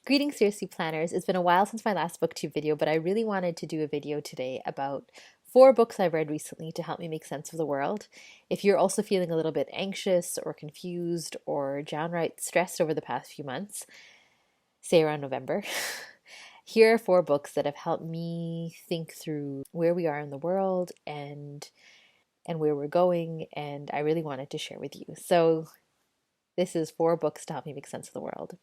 Greetings, Seriously Planners. It's been a while since my last booktube video, but I really wanted to do a video today about 4 books I've read recently to help me make sense of the world. If you're also feeling a little bit anxious or confused or downright stressed over the past few months, say around November, here are 4 books that have helped me think through where we are in the world and where we're going, and I really wanted to share with you. So this is 4 books to help me make sense of the world.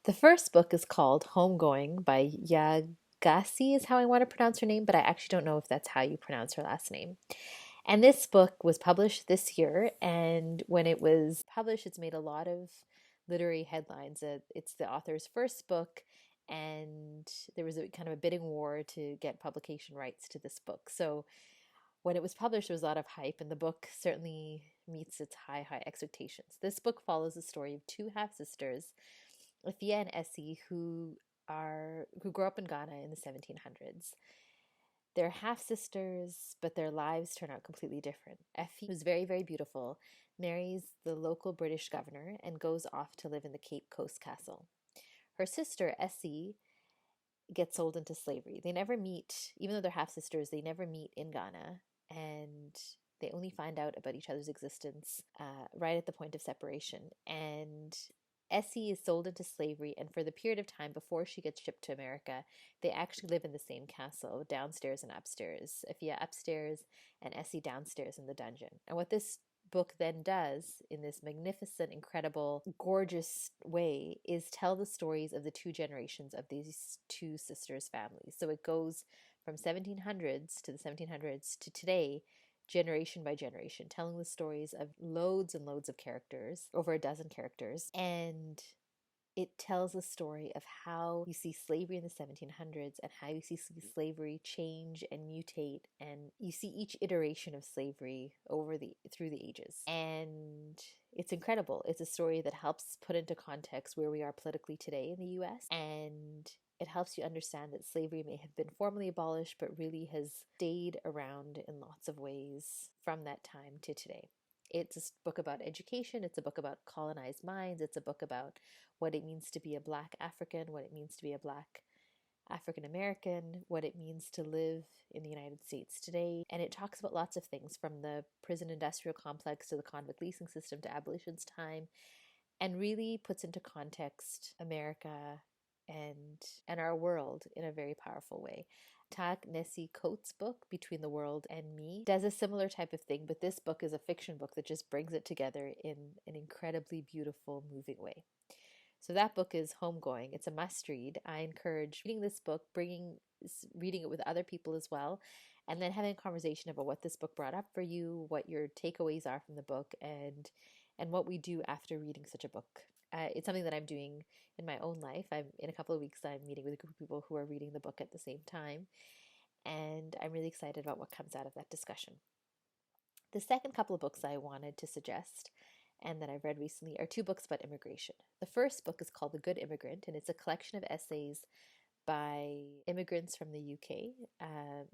The first book is called Homegoing by Yaa Gyasi is how I want to pronounce her name, but I actually don't know if that's how you pronounce her last name. And this book was published this year, and when it was published, it's made a lot of literary headlines. It's the author's first book, and there was a kind of a bidding war to get publication rights to this book. So when it was published, there was a lot of hype, and the book certainly meets its high expectations. This book follows the story of 2 half-sisters, Afia and Essie, who grew up in Ghana in the 1700s. They're half sisters, but their lives turn out completely different. Effie, who's very beautiful, marries the local British governor and goes off to live in the Cape Coast castle. Her sister, Essie, gets sold into slavery. They never meet, even though they're half sisters, they never meet in Ghana, and they only find out about each other's existence right at the point of separation. And Essie is sold into slavery, and for the period of time before she gets shipped to America, they actually live in the same castle, downstairs and upstairs. Afia upstairs and Essie downstairs in the dungeon. And what this book then does in this magnificent, incredible, gorgeous way is tell the stories of the 2 generations of these 2 sisters' families. So it goes from 1700s to the 1700s to today, generation by generation, telling the stories of loads and loads of characters, over a dozen characters, and it tells a story of how you see slavery in the 1700s and how you see slavery change and mutate, and you see each iteration of slavery through the ages. And it's incredible. It's a story that helps put into context where we are politically today in the US, and it helps you understand that slavery may have been formally abolished but really has stayed around in lots of ways from that time to today. It's a book about education. It's a book about colonized minds. It's a book about what it means to be a Black African, what it means to be a Black African American, what it means to live in the United States today. And it talks about lots of things, from the prison industrial complex to the convict leasing system to abolition's time, and really puts into context America and our world in a very powerful way. Ta-Nehisi Coates' book, Between the World and Me, does a similar type of thing, but this book is a fiction book that just brings it together in an incredibly beautiful, moving way. So that book is Homegoing. It's a must read. I encourage reading this book, reading it with other people as well, and then having a conversation about what this book brought up for you, what your takeaways are from the book, and what we do after reading such a book. It's something that I'm doing in my own life. In a couple of weeks, I'm meeting with a group of people who are reading the book at the same time, and I'm really excited about what comes out of that discussion. The second couple of books I wanted to suggest and that I've read recently are 2 books about immigration. The first book is called The Good Immigrant, and it's a collection of essays by immigrants from the UK,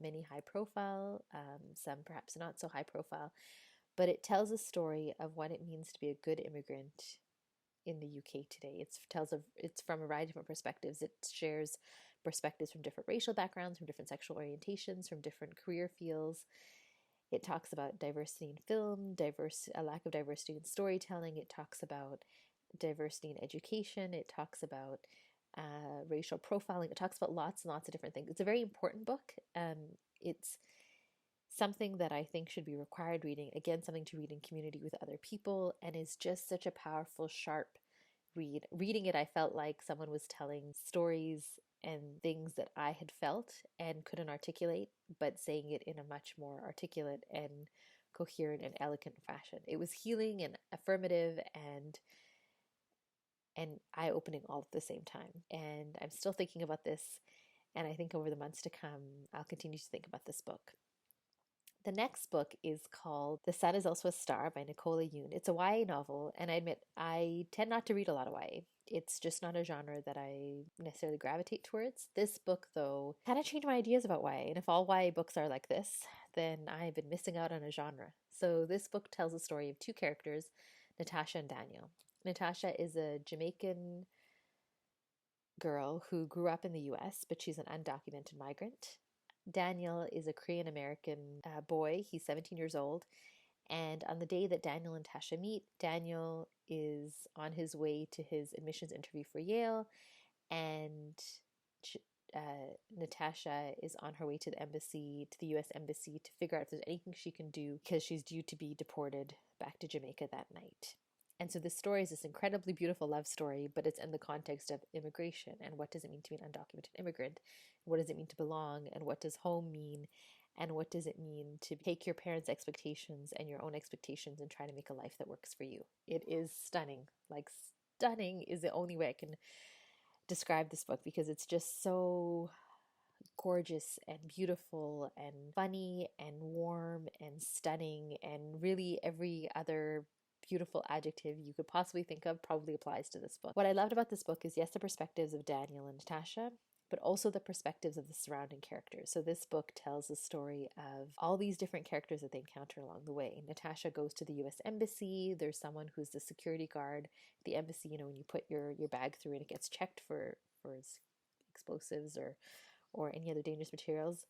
many high profile, some perhaps not so high profile, but it tells a story of what it means to be a good immigrant in the UK today. It's from a variety of different perspectives. It shares perspectives from different racial backgrounds, from different sexual orientations, from different career fields. It talks about diversity in film, a lack of diversity in storytelling. It talks about diversity in education. It talks about racial profiling. It talks about lots and lots of different things. It's a very important book. It's something that I think should be required reading. Again, something to read in community with other people, and is just such a powerful, sharp read. Reading it, I felt like someone was telling stories and things that I had felt and couldn't articulate, but saying it in a much more articulate and coherent and elegant fashion. It was healing and affirmative and eye-opening all at the same time. And I'm still thinking about this, and I think over the months to come, I'll continue to think about this book. The next book is called The Sun is Also a Star by Nicola Yoon. It's a YA novel, and I admit I tend not to read a lot of YA. It's just not a genre that I necessarily gravitate towards. This book, though, kind of changed my ideas about YA, and if all YA books are like this, then I've been missing out on a genre. So this book tells the story of 2 characters, Natasha and Daniel. Natasha is a Jamaican girl who grew up in the US, but she's an undocumented migrant. Daniel is a Korean American boy. He's 17 years old. And on the day that Daniel and Tasha meet, Daniel is on his way to his admissions interview for Yale, and Natasha is on her way to the embassy, to the US embassy, to figure out if there's anything she can do because she's due to be deported back to Jamaica that night. And so this story is this incredibly beautiful love story, but it's in the context of immigration and what does it mean to be an undocumented immigrant? What does it mean to belong? And what does home mean? And what does it mean to take your parents' expectations and your own expectations and try to make a life that works for you? It is stunning. Like, stunning is the only way I can describe this book because it's just so gorgeous and beautiful and funny and warm and stunning, and really every other beautiful adjective you could possibly think of probably applies to this book. What I loved about this book is, yes, the perspectives of Daniel and Natasha, but also the perspectives of the surrounding characters. So this book tells the story of all these different characters that they encounter along the way. Natasha goes to the US Embassy. There's someone who's the security guard at the embassy. You know, when you put your bag through and it gets checked for explosives or any other dangerous materials.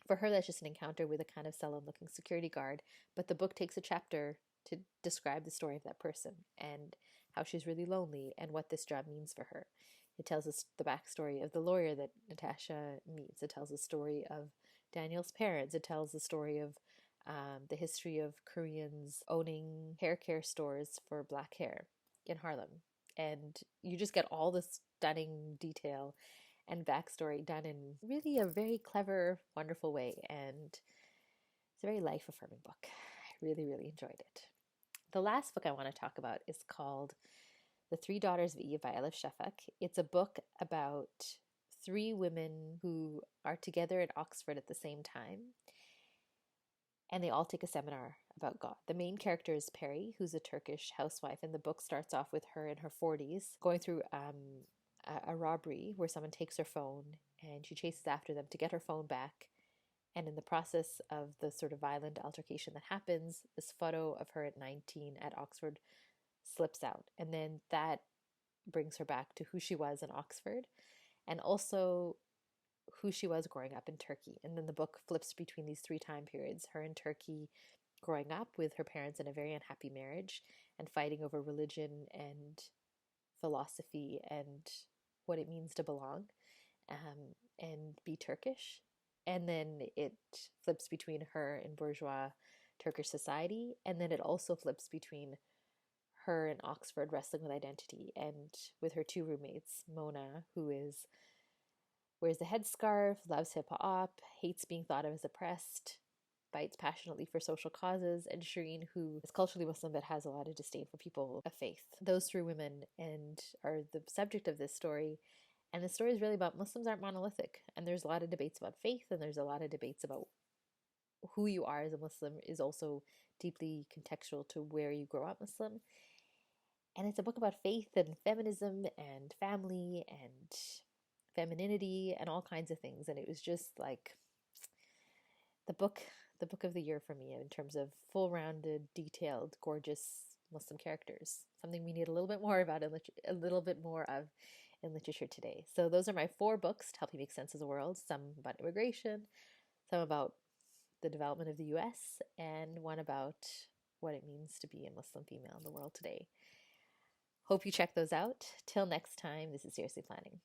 For her, that's just an encounter with a kind of sullen-looking security guard. But the book takes a chapter to describe the story of that person and how she's really lonely and what this job means for her. It tells us the backstory of the lawyer that Natasha meets. It tells the story of Daniel's parents. It tells the story of the history of Koreans owning hair care stores for black hair in Harlem. And you just get all this stunning detail and backstory done in really a very clever, wonderful way. And it's a very life affirming book. I really, really enjoyed it. The last book I want to talk about is called The Three Daughters of Eve by Elif Shafak. It's a book about three women who are together at Oxford at the same time, and they all take a seminar about God. The main character is Peri, who's a Turkish housewife, and the book starts off with her in her 40s going through a robbery where someone takes her phone and she chases after them to get her phone back. And in the process of the sort of violent altercation that happens, this photo of her at 19 at Oxford slips out. And then that brings her back to who she was in Oxford and also who she was growing up in Turkey. And then the book flips between these three time periods: her in Turkey growing up with her parents in a very unhappy marriage and fighting over religion and philosophy and what it means to belong and be Turkish. And then it flips between her in bourgeois Turkish society. And then it also flips between her in Oxford wrestling with identity and with her two roommates, Mona, who wears the headscarf, loves hip hop, hates being thought of as oppressed, fights passionately for social causes, and Shireen, who is culturally Muslim but has a lot of disdain for people of faith. Those three women are the subject of this story. And the story is really about Muslims aren't monolithic. And there's a lot of debates about faith, and there's a lot of debates about who you are as a Muslim is also deeply contextual to where you grow up Muslim. And it's a book about faith and feminism and family and femininity and all kinds of things. And it was just like the book of the year for me in terms of full-rounded, detailed, gorgeous Muslim characters. Something we need a little bit more about a little bit more of in literature today. So those are my 4 books to help you make sense of the world. Some about immigration, some about the development of the US, and one about what it means to be a Muslim female in the world today. Hope you check those out. Till next time, this is Seriously Planning.